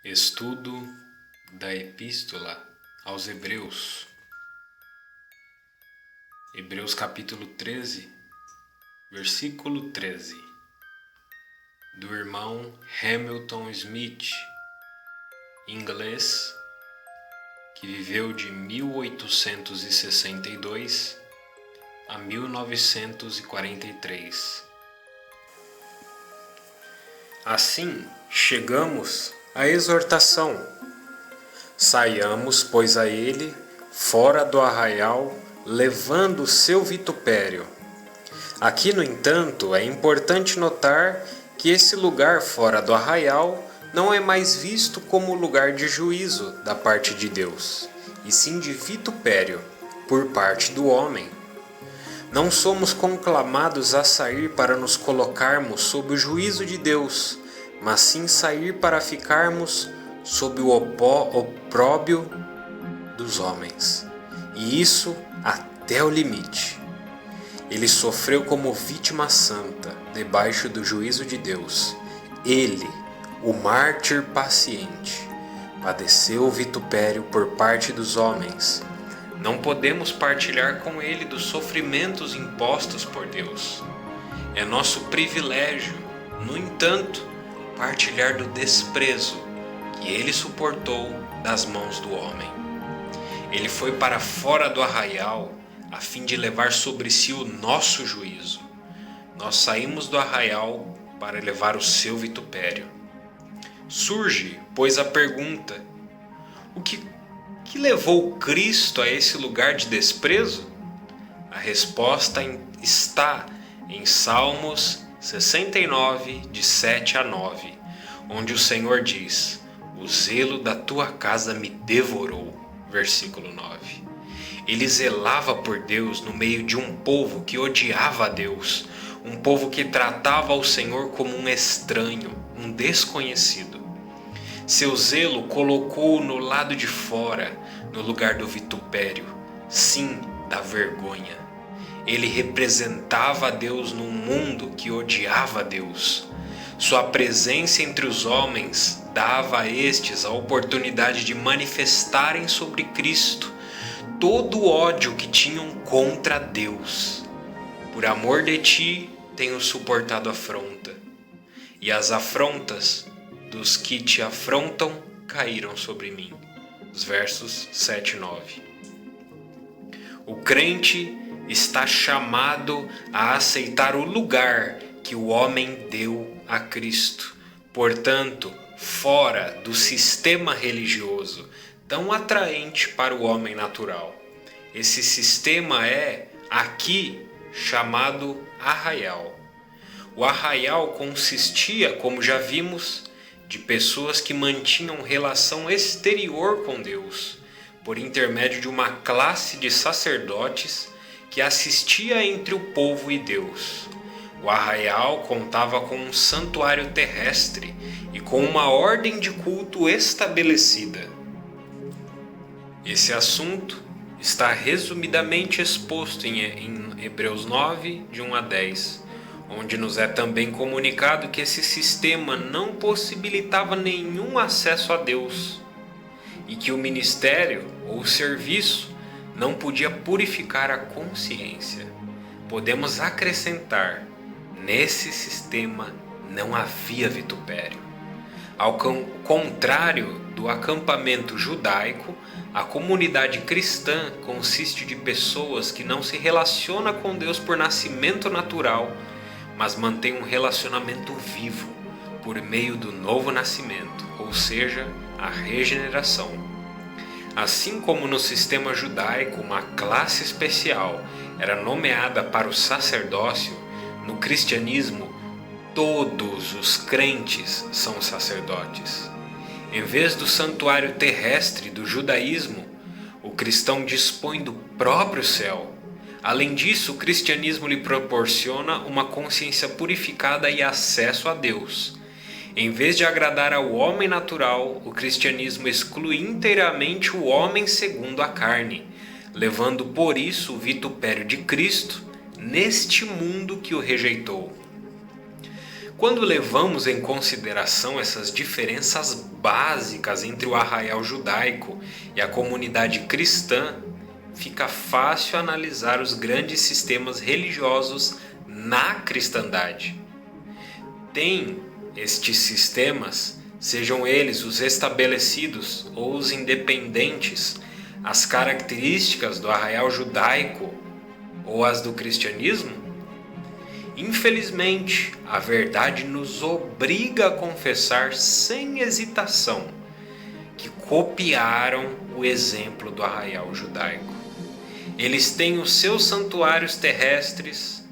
Estudo da Epístola aos Hebreus. Hebreus capítulo 13, versículo 13, do irmão Hamilton Smith, inglês, que viveu de 1862 a 1943. Assim, chegamos à exortação. Saiamos, pois, a ele, fora do arraial, levando o seu vitupério. Aqui, no entanto, é importante notar que esse lugar fora do arraial não é mais visto como lugar de juízo da parte de Deus, e sim de vitupério por parte do homem. Não somos conclamados a sair para nos colocarmos sob o juízo de Deus, mas sim sair para ficarmos sob o opróbrio dos homens. E isso até o limite. Ele sofreu como vítima santa, debaixo do juízo de Deus. Ele, o mártir paciente, padeceu o vitupério por parte dos homens. Não podemos partilhar com ele dos sofrimentos impostos por Deus. É nosso privilégio, no entanto, partilhar do desprezo que ele suportou das mãos do homem. Ele foi para fora do arraial a fim de levar sobre si o nosso juízo. Nós saímos do arraial para levar o seu vitupério. Surge, pois, a pergunta: o que levou Cristo a esse lugar de desprezo? A resposta está em Salmos 69, de 7 a 9, onde o Senhor diz: o zelo da tua casa me devorou. Versículo 9. Ele zelava por Deus no meio de um povo que odiava a Deus, um povo que tratava o Senhor como um estranho, um desconhecido. Seu zelo colocou-o no lado de fora, no lugar do vitupério, sim, da vergonha. Ele representava a Deus num mundo que odiava a Deus. Sua presença entre os homens dava a estes a oportunidade de manifestarem sobre Cristo todo o ódio que tinham contra Deus. Por amor de ti, tenho suportado afronta, e as afrontas dos que te afrontam caíram sobre mim. Os versos 7 e 9. O crente está chamado a aceitar o lugar que o homem deu a Cristo. Portanto, fora do sistema religioso tão atraente para o homem natural. Esse sistema é, aqui, chamado arraial. O arraial consistia, como já vimos, de pessoas que mantinham relação exterior com Deus, por intermédio de uma classe de sacerdotes que assistia entre o povo e Deus. O arraial contava com um santuário terrestre e com uma ordem de culto estabelecida. Esse assunto está resumidamente exposto em Hebreus 9, de 1 a 10, onde nos é também comunicado que esse sistema não possibilitava nenhum acesso a Deus e que o ministério ou serviço não podia purificar a consciência. Podemos acrescentar: nesse sistema não havia vitupério. Ao contrário do acampamento judaico, a comunidade cristã consiste de pessoas que não se relacionam com Deus por nascimento natural, mas mantêm um relacionamento vivo por meio do novo nascimento, ou seja, a regeneração. Assim como no sistema judaico uma classe especial era nomeada para o sacerdócio, no cristianismo todos os crentes são sacerdotes. Em vez do santuário terrestre do judaísmo, o cristão dispõe do próprio céu. Além disso, o cristianismo lhe proporciona uma consciência purificada e acesso a Deus. Em vez de agradar ao homem natural, o cristianismo exclui inteiramente o homem segundo a carne, levando por isso o vitupério de Cristo neste mundo que o rejeitou. Quando levamos em consideração essas diferenças básicas entre o arraial judaico e a comunidade cristã, fica fácil analisar os grandes sistemas religiosos na cristandade. Tem estes sistemas, sejam eles os estabelecidos ou os independentes, as características do arraial judaico ou as do cristianismo? Infelizmente, a verdade nos obriga a confessar sem hesitação que copiaram o exemplo do arraial judaico. Eles têm os seus santuários terrestres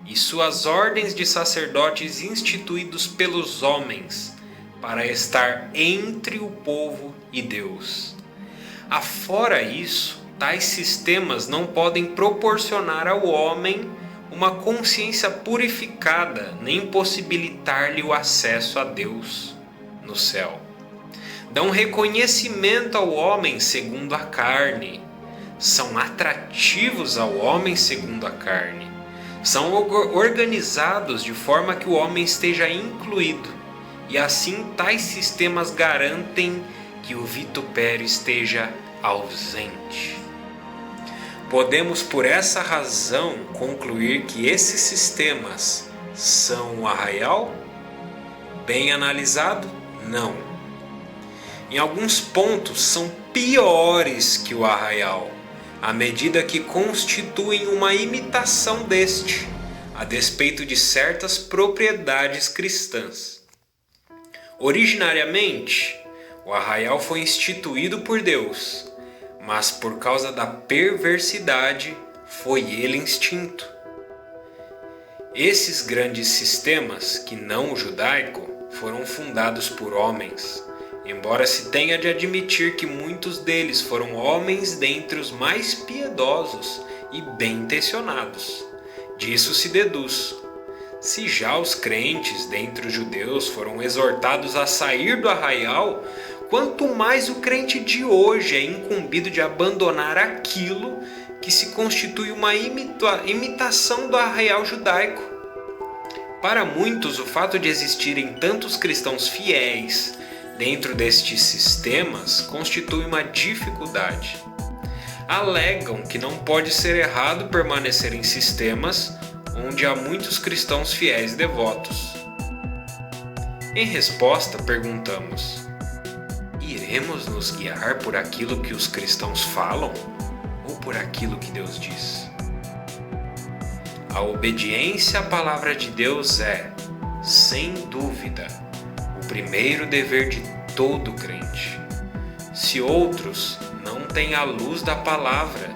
e suas ordens de sacerdotes instituídos pelos homens para estar entre o povo e Deus. Afora isso, tais sistemas não podem proporcionar ao homem uma consciência purificada, nem possibilitar-lhe o acesso a Deus no céu. Dão reconhecimento ao homem segundo a carne, são atrativos ao homem segundo a carne, são organizados de forma que o homem esteja incluído, e assim tais sistemas garantem que o vitupério esteja ausente. Podemos por essa razão concluir que esses sistemas são o arraial? Bem analisado, não. Em alguns pontos são piores que o arraial, à medida que constituem uma imitação deste, a despeito de certas propriedades cristãs. Originariamente, o arraial foi instituído por Deus, mas por causa da perversidade foi ele extinto. Esses grandes sistemas, que não o judaico, foram fundados por homens, embora se tenha de admitir que muitos deles foram homens dentre os mais piedosos e bem-intencionados. Disso se deduz: se já os crentes dentre os judeus foram exortados a sair do arraial, quanto mais o crente de hoje é incumbido de abandonar aquilo que se constitui uma imitação do arraial judaico. Para muitos, o fato de existirem tantos cristãos fiéis dentro destes sistemas constitui uma dificuldade. Alegam que não pode ser errado permanecer em sistemas onde há muitos cristãos fiéis e devotos. Em resposta, perguntamos: iremos nos guiar por aquilo que os cristãos falam ou por aquilo que Deus diz? A obediência à palavra de Deus é, sem dúvida, o primeiro dever de todo crente. Se outros não têm a luz da palavra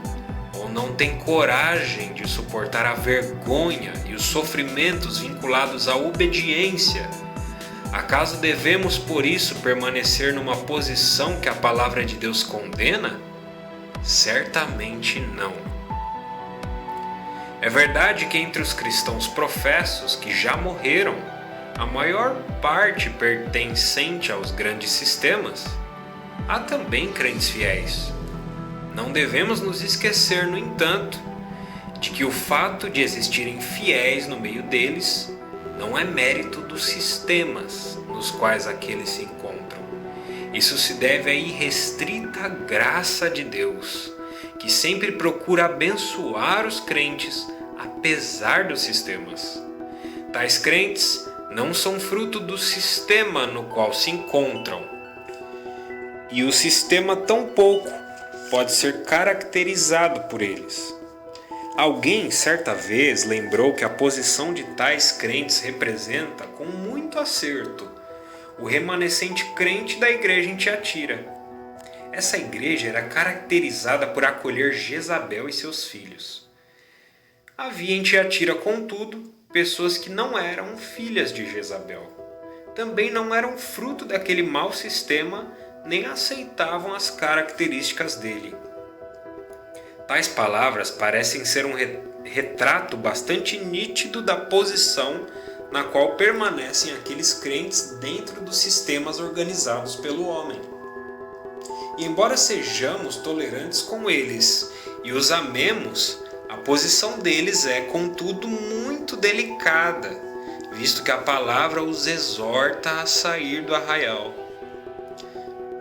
ou não têm coragem de suportar a vergonha e os sofrimentos vinculados à obediência, acaso devemos por isso permanecer numa posição que a palavra de Deus condena? Certamente não. É verdade que entre os cristãos professos que já morreram, a maior parte pertencente aos grandes sistemas, há também crentes fiéis. Não devemos nos esquecer, no entanto, de que o fato de existirem fiéis no meio deles não é mérito dos sistemas nos quais aqueles se encontram. Isso se deve à irrestrita graça de Deus, que sempre procura abençoar os crentes apesar dos sistemas. Tais crentes não são fruto do sistema no qual se encontram, e o sistema tampouco pode ser caracterizado por eles. Alguém certa vez lembrou que a posição de tais crentes representa, com muito acerto, o remanescente crente da igreja em Tiatira. Essa igreja era caracterizada por acolher Jezabel e seus filhos. Havia em Tiatira, contudo, pessoas que não eram filhas de Jezabel. Também não eram fruto daquele mau sistema, nem aceitavam as características dele. Tais palavras parecem ser um retrato bastante nítido da posição na qual permanecem aqueles crentes dentro dos sistemas organizados pelo homem. E embora sejamos tolerantes com eles e os amemos, a posição deles é, contudo, muito delicada, visto que a palavra os exorta a sair do arraial.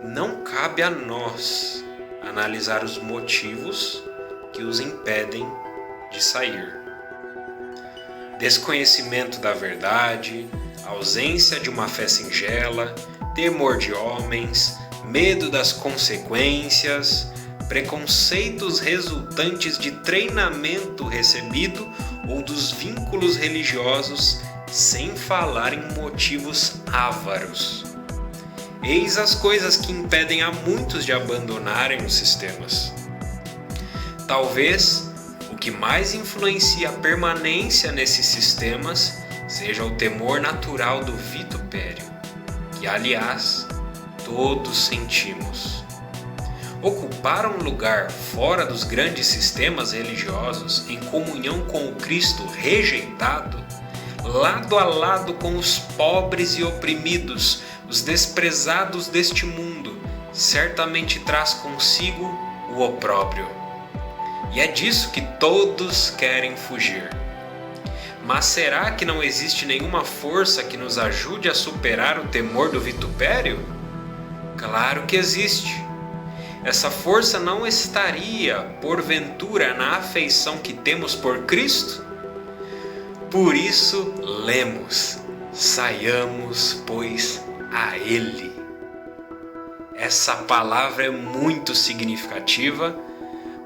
Não cabe a nós analisar os motivos que os impedem de sair. Desconhecimento da verdade, ausência de uma fé singela, temor de homens, medo das consequências, preconceitos resultantes de treinamento recebido ou dos vínculos religiosos, sem falar em motivos ávaros. Eis as coisas que impedem a muitos de abandonarem os sistemas. Talvez o que mais influencia a permanência nesses sistemas seja o temor natural do vitupério, que, aliás, todos sentimos. Ocupar um lugar fora dos grandes sistemas religiosos, em comunhão com o Cristo rejeitado, lado a lado com os pobres e oprimidos, os desprezados deste mundo, certamente traz consigo o opróbrio. E é disso que todos querem fugir. Mas será que não existe nenhuma força que nos ajude a superar o temor do vitupério? Claro que existe. Essa força não estaria, porventura, na afeição que temos por Cristo? Por isso, lemos: saiamos, pois, a Ele. Essa palavra é muito significativa,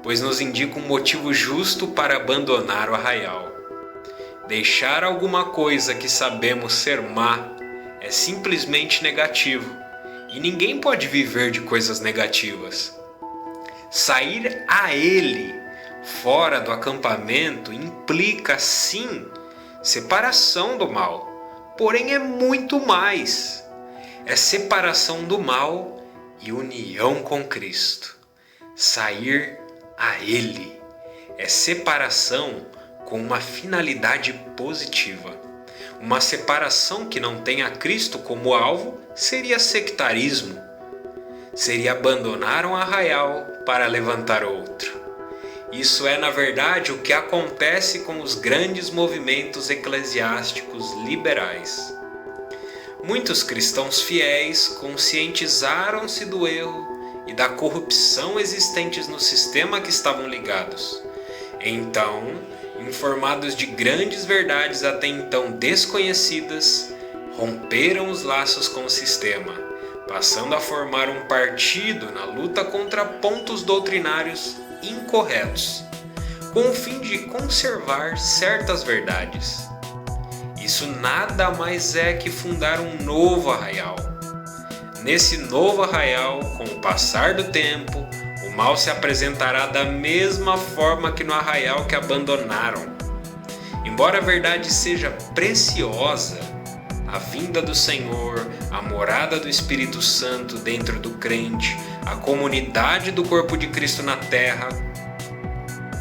pois nos indica um motivo justo para abandonar o arraial. Deixar alguma coisa que sabemos ser má é simplesmente negativo, e ninguém pode viver de coisas negativas. Sair a Ele, fora do acampamento, implica sim separação do mal, porém é muito mais. É separação do mal e união com Cristo. Sair a Ele é separação com uma finalidade positiva. Uma separação que não tem a Cristo como alvo seria sectarismo. Seria abandonar um arraial para levantar outro. Isso é, na verdade, o que acontece com os grandes movimentos eclesiásticos liberais. Muitos cristãos fiéis conscientizaram-se do erro e da corrupção existentes no sistema a que estavam ligados. Então, informados de grandes verdades até então desconhecidas, romperam os laços com o sistema, passando a formar um partido na luta contra pontos doutrinários incorretos, com o fim de conservar certas verdades. Isso nada mais é que fundar um novo arraial. Nesse novo arraial, com o passar do tempo, o mal se apresentará da mesma forma que no arraial que abandonaram. Embora a verdade seja preciosa, a vinda do Senhor, a morada do Espírito Santo dentro do crente, a comunidade do corpo de Cristo na terra,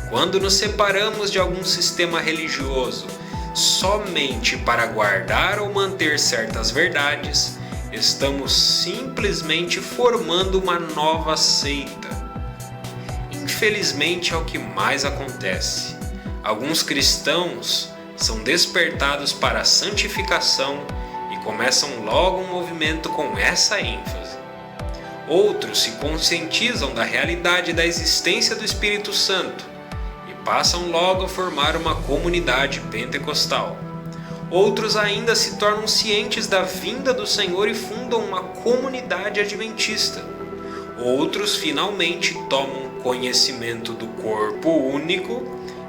quando nos separamos de algum sistema religioso somente para guardar ou manter certas verdades, estamos simplesmente formando uma nova seita. Infelizmente é o que mais acontece. Alguns cristãos são despertados para a santificação e começam logo um movimento com essa ênfase. Outros se conscientizam da realidade da existência do Espírito Santo e passam logo a formar uma comunidade pentecostal. Outros ainda se tornam cientes da vinda do Senhor e fundam uma comunidade adventista. Outros finalmente tomam conhecimento do corpo único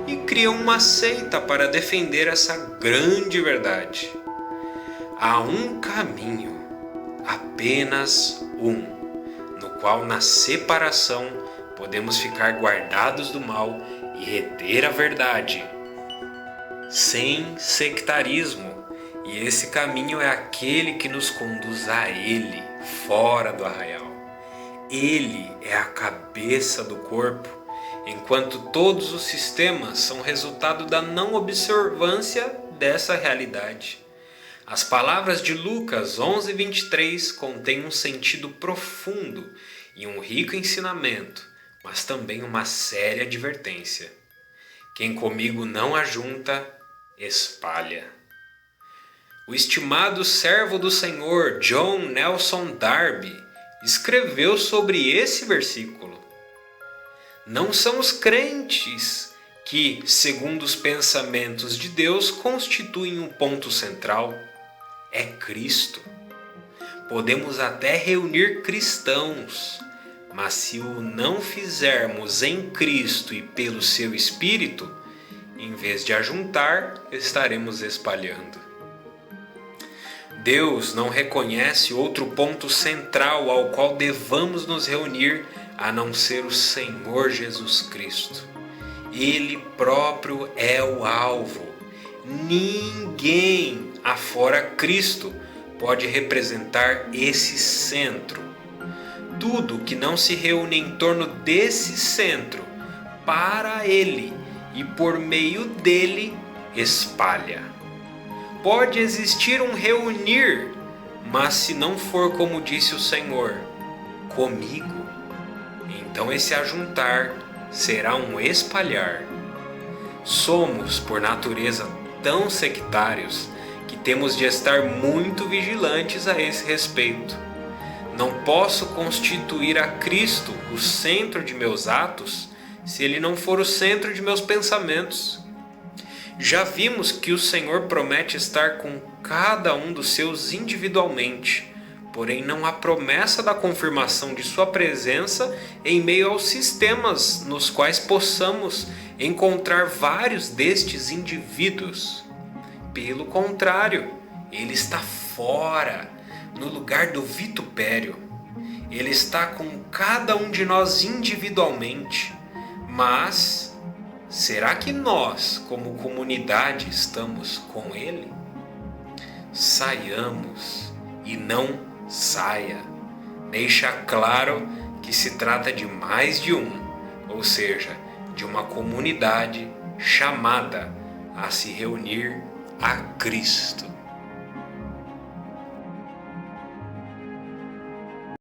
e criam uma seita para defender essa grande verdade. Há um caminho, apenas um, no qual na separação podemos ficar guardados do mal e reter a verdade, sem sectarismo, e esse caminho é aquele que nos conduz a Ele, fora do arraial. Ele é a cabeça do corpo, enquanto todos os sistemas são resultado da não observância dessa realidade. As palavras de Lucas 11:23 contêm um sentido profundo e um rico ensinamento, mas também uma séria advertência. Quem comigo não ajunta, espalha. O estimado servo do Senhor John Nelson Darby escreveu sobre esse versículo: não são os crentes que, segundo os pensamentos de Deus, constituem um ponto central. É Cristo. Podemos até reunir cristãos, mas se o não fizermos em Cristo e pelo seu Espírito, em vez de ajuntar, estaremos espalhando. Deus não reconhece outro ponto central ao qual devamos nos reunir a não ser o Senhor Jesus Cristo. Ele próprio é o alvo. Ninguém afora Cristo pode representar esse centro. Tudo que não se reúne em torno desse centro, para Ele e por meio dele, espalha. Pode existir um reunir, mas se não for como disse o Senhor, comigo, então esse ajuntar será um espalhar. Somos, por natureza, tão sectários que temos de estar muito vigilantes a esse respeito. Não posso constituir a Cristo o centro de meus atos se Ele não for o centro de meus pensamentos. Já vimos que o Senhor promete estar com cada um dos seus individualmente, porém não há promessa da confirmação de sua presença em meio aos sistemas nos quais possamos encontrar vários destes indivíduos. Pelo contrário, Ele está fora, no lugar do vitupério. Ele está com cada um de nós individualmente, mas será que nós, como comunidade, estamos com Ele? Saiamos e não saia. Deixa claro que se trata de mais de um, ou seja, de uma comunidade chamada a se reunir a Cristo.